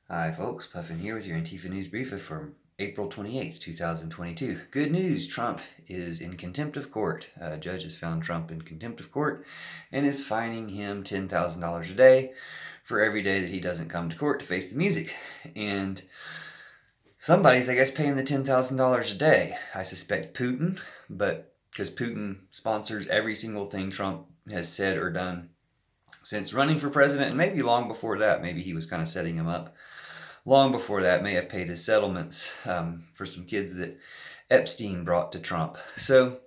Hi folks, Puffin here with your Antifa News Briefa for April 28th, 2022. Good news, Trump is in contempt of court. A judge has found Trump in contempt of court and is fining him $10,000 a day for every day that he doesn't come to court to face the music. And somebody's, I guess, paying the $10,000 a day. I suspect Putin, but because Putin sponsors every single thing Trump has said or done since running for president, and maybe long before that, maybe he was kind of setting him up. Long before that, may have paid his settlements for some kids that Epstein brought to Trump. So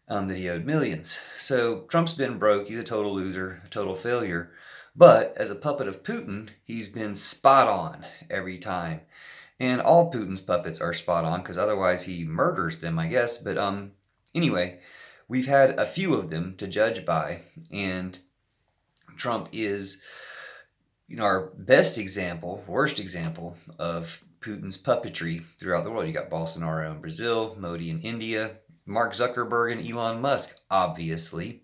that he owed millions. So Trump's been broke. He's a total loser, a total failure. But as a puppet of Putin, he's been spot on every time. And all Putin's puppets are spot on because otherwise he murders them, I guess. But anyway, we've had a few of them to judge by, and Trump is our best example, worst example of Putin's puppetry throughout the world. You got Bolsonaro in Brazil, Modi in India, Mark Zuckerberg and Elon Musk, obviously.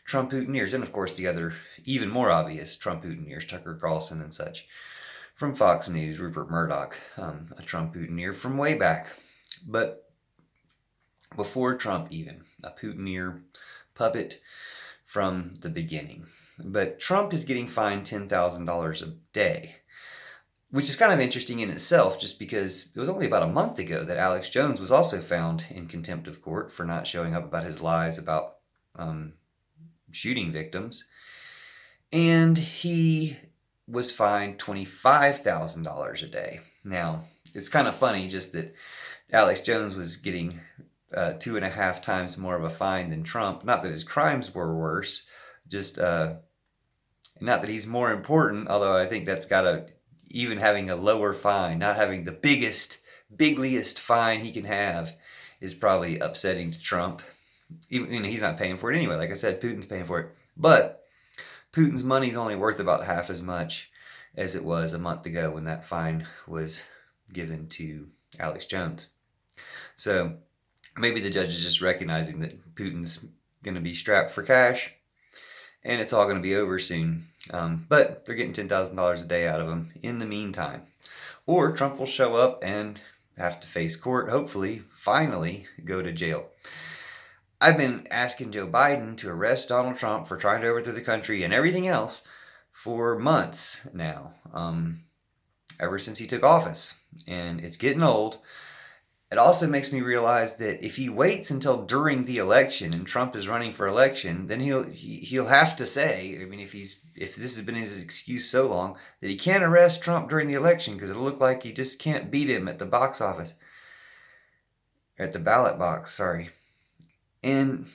Trump Putineers, and of course the other, even more obvious Trump Putineers, Tucker Carlson and such. From Fox News, Rupert Murdoch, a Trump Putineer from way back. But before Trump even, a Putineer puppet from the beginning. But Trump is getting fined $10,000 a day, which is kind of interesting in itself, just because it was only about a month ago that Alex Jones was also found in contempt of court for not showing up about his lies about shooting victims. And he was fined $25,000 a day. Now, it's kind of funny just that Alex Jones was getting 2.5 times more of a fine than Trump. Not that his crimes were worse, just not that he's more important, although I think that's got to, even having a lower fine, not having the bigliest fine he can have is probably upsetting to Trump. Even, he's not paying for it anyway. Like I said, Putin's paying for it. But Putin's money's only worth about half as much as it was a month ago when that fine was given to Alex Jones. So maybe the judge is just recognizing that Putin's going to be strapped for cash and it's all going to be over soon. But they're getting $10,000 a day out of him in the meantime. Or Trump will show up and have to face court, hopefully, finally go to jail. I've been asking Joe Biden to arrest Donald Trump for trying to overthrow the country and everything else for months now, ever since he took office. And it's getting old. It also makes me realize that if he waits until during the election and Trump is running for election, then he'll have to say, I mean, if this has been his excuse so long, that he can't arrest Trump during the election because it'll look like he just can't beat him at the box office, at the ballot box, sorry. And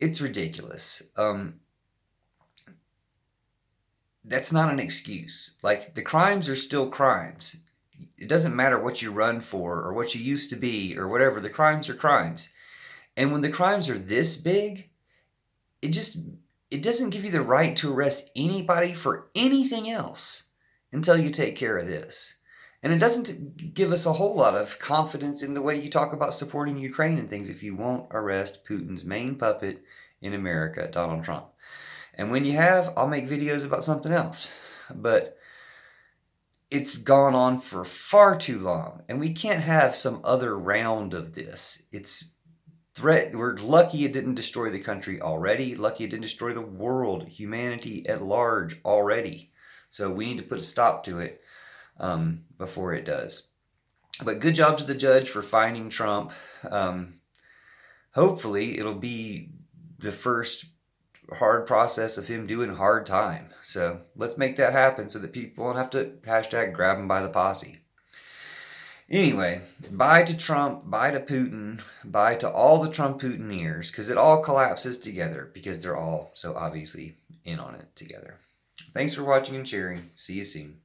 it's ridiculous. That's not an excuse. Like, the crimes are still crimes. It doesn't matter what you run for or what you used to be or whatever. The crimes are crimes. And when the crimes are this big, it doesn't give you the right to arrest anybody for anything else until you take care of this. And it doesn't give us a whole lot of confidence in the way you talk about supporting Ukraine and things if you won't arrest Putin's main puppet in America, Donald Trump. And when you have, I'll make videos about something else. But it's gone on for far too long, and we can't have some other round of this. We're lucky it didn't destroy the country already. Lucky it didn't destroy the world, humanity at large already. So we need to put a stop to it before it does. But good job to the judge for fining Trump. Hopefully it'll be the first hard process of him doing hard time. So let's make that happen so that people won't have to hashtag grab him by the posse. Anyway, bye to Trump, bye to Putin, bye to all the Trump Putineers, because it all collapses together because they're all so obviously in on it together. Thanks for watching and sharing. See you soon.